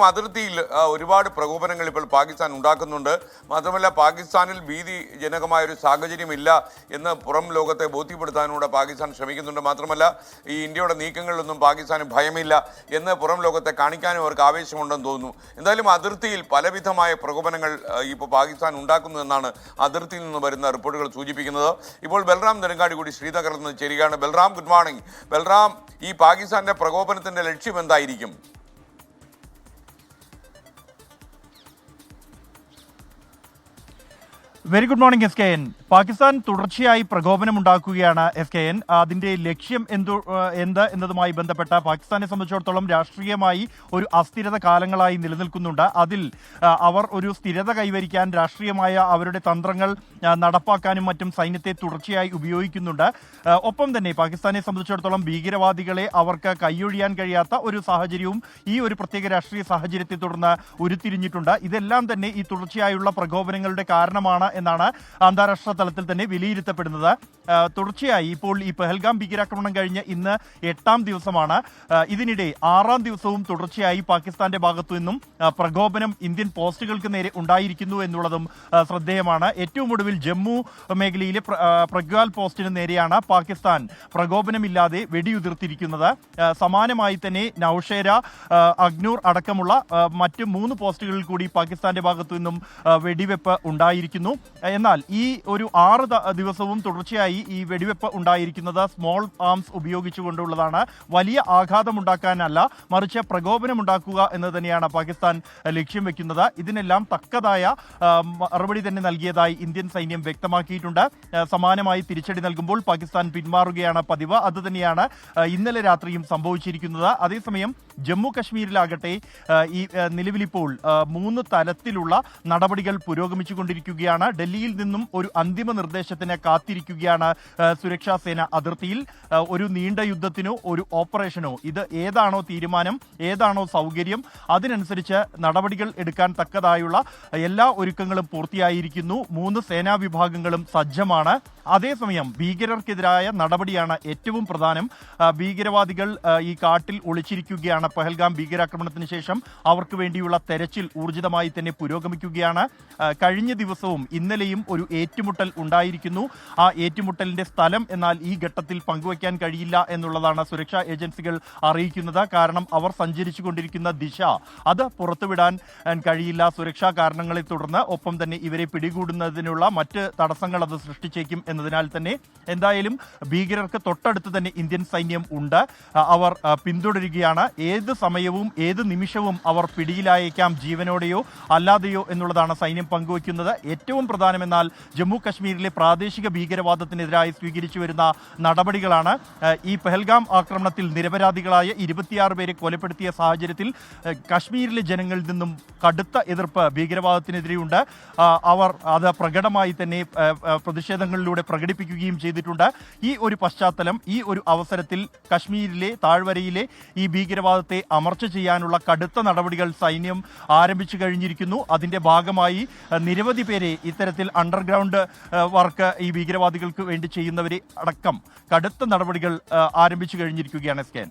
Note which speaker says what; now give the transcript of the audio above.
Speaker 1: അതിർത്തിയിൽ ഒരുപാട് പ്രകോപനങ്ങൾ ഇപ്പോൾ പാകിസ്ഥാൻ ഉണ്ടാക്കുന്നുണ്ട്. മാത്രമല്ല പാകിസ്ഥാനിൽ ഭീതിജനകമായ ഒരു സാഹചര്യമില്ല എന്ന് പുറം ലോകത്തെ ബോധ്യപ്പെടുത്താനൂടെ പാകിസ്ഥാൻ ശ്രമിക്കുന്നുണ്ട്. മാത്രമല്ല ഈ ഇന്ത്യയുടെ നീക്കങ്ങളിലൊന്നും പാകിസ്ഥാന് ഭയമില്ല എന്ന് പുറം ലോകത്തെ കാണിക്കാനും അവർക്ക് ആവേശമുണ്ടെന്ന് തോന്നുന്നു. എന്തായാലും അതിർത്തിയിൽ പലവിധമായ പ്രകോപനങ്ങൾ ഇപ്പോൾ പാകിസ്ഥാൻ ഉണ്ടാക്കുന്നു എന്നാണ് അതിർത്തിയിൽ നിന്ന് വരുന്ന റിപ്പോർട്ടുകൾ സൂചിപ്പിക്കുന്നത്. ഇപ്പോൾ ബൽറാം നെടുങ്ങാടി കൂടി ശ്രീനഗറിൽ നിന്ന് ചേരുകയാണ്. Balram, good morning. ബൽറാം, ഈ പാകിസ്ഥാന്റെ പ്രകോപനത്തിന്റെ ലക്ഷ്യം എന്തായിരിക്കും?
Speaker 2: Very good morning SKN. Pakistan തുടർച്ചയായി പ്രകോപനമുണ്ടാക്കുകയാണ് SKN. അതിൻ്റെ ലക്ഷ്യം എന്ത് എന്നതുമായി ബന്ധപ്പെട്ട പാകിസ്ഥാനെ സംബന്ധിച്ചിടത്തോളം രാഷ്ട്രീയമായി ഒരു അസ്ഥിരത കാലങ്ങളായി നിലനിൽക്കുന്നുണ്ട്. അതിൽ അവർ ഒരു സ്ഥിരത കൈവരിക്കാൻ രാഷ്ട്രീയമായ അവരുടെ തന്ത്രങ്ങൾ നടപ്പാക്കാനും മറ്റും സൈന്യത്തെ തുടർച്ചയായി ഉപയോഗിക്കുന്നുണ്ട്. ഒപ്പം തന്നെ പാകിസ്ഥാനെ സംബന്ധിച്ചിടത്തോളം ഭീകരവാദികളെ അവർക്ക് കൈയൊഴിയാൻ കഴിയാത്ത ഒരു സാഹചര്യവും ഈ ഒരു പ്രത്യേക രാഷ്ട്രീയ സാഹചര്യത്തെ തുടർന്ന് ഉരുത്തിരിഞ്ഞിട്ടുണ്ട്. ഇതെല്ലാം തന്നെ ഈ തുടർച്ചയായുള്ള പ്രകോപനങ്ങളുടെ കാരണമാണ് എന്നാണ് അന്താരാഷ്ട്ര തലത്തിൽ തന്നെ വിലയിരുത്തപ്പെടുന്നത്. തുടർച്ചയായി ഇപ്പോൾ ഈ പെഹൽഗാം ഭീകരാക്രമണം കഴിഞ്ഞ് ഇന്ന് 8ാം ദിവസമാണ്. ഇതിനിടെ 6ാം ദിവസവും തുടർച്ചയായി പാകിസ്ഥാന്റെ ഭാഗത്തു നിന്നും പ്രകോപനം ഇന്ത്യൻ പോസ്റ്റുകൾക്ക് നേരെ ഉണ്ടായിരിക്കുന്നു എന്നുള്ളതും ശ്രദ്ധേയമാണ്. ഏറ്റവും ഒടുവിൽ ജമ്മു മേഖലയിലെ പ്രഗ്വാൽ പോസ്റ്റിന് നേരെയാണ് പാകിസ്ഥാൻ പ്രകോപനമില്ലാതെ വെടിയുതിർത്തിരിക്കുന്നത്. സമാനമായി തന്നെ നൌഷേര, അഗ്നൂർ അടക്കമുള്ള മറ്റ് 3 പോസ്റ്റുകളിൽ കൂടി പാകിസ്ഥാന്റെ ഭാഗത്തു നിന്നും വെടിവെപ്പ് ഉണ്ടായിരിക്കുന്നു. എന്നാൽ ഈ ഒരു 6 ദിവസവും തുടർച്ചയായി ഈ വെടിവെപ്പ് ഉണ്ടായിരിക്കുന്നത് സ്മോൾ ആംസ് ഉപയോഗിച്ചുകൊണ്ടുള്ളതാണ്. വലിയ ആഘാതമുണ്ടാക്കാനല്ല, മറിച്ച് പ്രകോപനമുണ്ടാക്കുക എന്ന് തന്നെയാണ് പാകിസ്ഥാൻ ലക്ഷ്യം വെക്കുന്നത്. ഇതിനെല്ലാം തക്കതായ മറുപടി തന്നെ നൽകിയതായി ഇന്ത്യൻ സൈന്യം വ്യക്തമാക്കിയിട്ടുണ്ട്. സമാനമായി തിരിച്ചടി നൽകുമ്പോൾ പാകിസ്ഥാൻ പിന്മാറുകയാണ് പതിവ്. അത് തന്നെയാണ് ഇന്നലെ രാത്രിയും സംഭവിച്ചിരിക്കുന്നത്. അതേസമയം ജമ്മു കശ്മീരിലാകട്ടെ ഈ നിലവിലിപ്പോൾ 3 തലത്തിലുള്ള നടപടികൾ പുരോഗമിച്ചുകൊണ്ടിരിക്കുകയാണ്. ഡൽഹിയിൽ നിന്നും ഒരു അന്തിമ നിർദ്ദേശത്തിന് കാത്തിരിക്കുകയാണ് സുരക്ഷാ സേന അതിർത്തിയിൽ. ഒരു നീണ്ട യുദ്ധത്തിനോ ഒരു ഓപ്പറേഷനോ ഇത് ഏതാണോ തീരുമാനം, ഏതാണോ സൗകര്യം, അതിനനുസരിച്ച് നടപടികൾ എടുക്കാൻ തക്കതായുള്ള എല്ലാ ഒരുക്കങ്ങളും പൂർത്തിയായിരിക്കുന്നു. 3 സേനാ വിഭാഗങ്ങളും സജ്ജമാണ്. അതേസമയം ഭീകരർക്കെതിരായ നടപടിയാണ് ഏറ്റവും പ്രധാനം. ഭീകരവാദികൾ ഈ കാട്ടിൽ ഒളിച്ചിരിക്കുകയാണ്. പെഹൽഗാം ഭീകരാക്രമണത്തിന് ശേഷം അവർക്ക് വേണ്ടിയുള്ള തെരച്ചിൽ ഊർജിതമായി തന്നെ പുരോഗമിക്കുകയാണ്. കഴിഞ്ഞ ദിവസവും ഇന്നലെയും ഒരു ഏറ്റുമുട്ടൽ ഉണ്ടായിരിക്കുന്നു. ആ ഏറ്റുമുട്ടലിന്റെ സ്ഥലം എന്നാൽ ഈ ഘട്ടത്തിൽ പങ്കുവയ്ക്കാൻ കഴിയില്ല എന്നുള്ളതാണ് സുരക്ഷാ ഏജൻസികൾ അറിയിക്കുന്നത്. കാരണം അവർ സഞ്ചരിച്ചു കൊണ്ടിരിക്കുന്ന ദിശ അത് പുറത്തുവിടാൻ കഴിയില്ല സുരക്ഷാ കാരണങ്ങളെ തുടർന്ന്. ഒപ്പം തന്നെ ഇവരെ പിടികൂടുന്നതിനുള്ള മറ്റ് തടസ്സങ്ങൾ അത് സൃഷ്ടിച്ചേക്കും എന്നതിനാൽ തന്നെ എന്തായാലും ഭീകരർക്ക് തൊട്ടടുത്ത് തന്നെ ഇന്ത്യൻ സൈന്യം ഉണ്ട്. അവർ പിന്തുടരുകയാണ്. ഏത് സമയവും ഏത് നിമിഷവും അവർ പിടിയിലായേക്കാം, ജീവനോടെയോ അല്ലാതെയോ എന്നുള്ളതാണ് സൈന്യം പങ്കുവയ്ക്കുന്നത്. ഏറ്റവും പ്രധാനമെന്നാൽ ജമ്മു കശ്മീരിലെ പ്രാദേശിക ഭീകരവാദത്തിനെതിരായി സ്വീകരിച്ചു വരുന്ന നടപടികളാണ്. ഈ പെഹൽഗാം ആക്രമണത്തിൽ നിരപരാധികളായ 26 പേരെ കൊലപ്പെടുത്തിയ സാഹചര്യത്തിൽ കശ്മീരിലെ ജനങ്ങളിൽ നിന്നും കടുത്ത എതിർപ്പ് ഭീകരവാദത്തിനെതിരെയുണ്ട്. അവർ അത് പ്രകടമായി തന്നെ പ്രതിഷേധങ്ങളിലൂടെ പ്രകടിപ്പിക്കുകയും ചെയ്തിട്ടുണ്ട്. ഈ ഒരു പശ്ചാത്തലം, ഈ ഒരു അവസരത്തിൽ കശ്മീരിലെ താഴ്വരയിലെ ഈ ഭീകരവാദത്തെ അമർച്ച ചെയ്യാനുള്ള കടുത്ത നടപടികൾ സൈന്യം ആരംഭിച്ചു കഴിഞ്ഞിരിക്കുന്നു. അതിന്റെ ഭാഗമായി നിരവധി പേരെ ഇത്തരത്തിൽ അണ്ടർഗ്രൗണ്ട് വർക്ക് ഈ ഭീകരവാദികൾക്ക് വേണ്ടി ചെയ്യുന്നവരെ അടക്കം കടുത്ത നടപടികൾ ആരംഭിച്ചു കഴിഞ്ഞിരിക്കുകയാണ് SKN.